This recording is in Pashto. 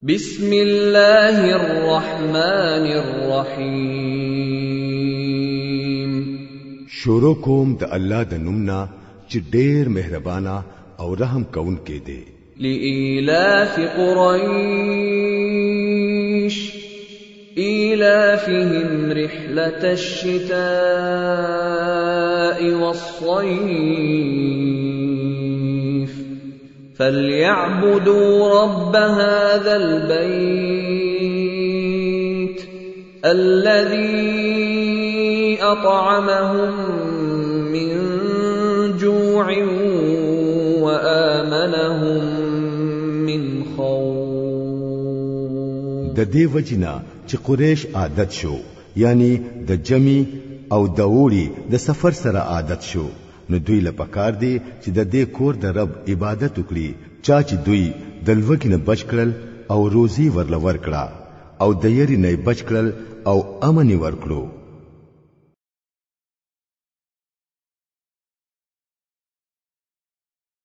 بسم الله الرحمن الرحیم. شروع کوم د الله د نومنا چې ډېر مهربانا او رحم کون کې دی. لإيلاف قريش إيلافهم رحلة الشتاء والصيف فليعبدوا رب هذا البيت الذي أطعمهم من جوع وآمنهم من خوف. د دې وجنا چې قریش عادت شو یعنی د جمی او د وړي د سفر سره عادت شو نو دوی لپاره دي چې د دې کور د رب عبادت وکړي چې دوی د لوګي نه بچ کړل او روزي ورلور کړه او د یری نه بچ کړل او امن ورکړو.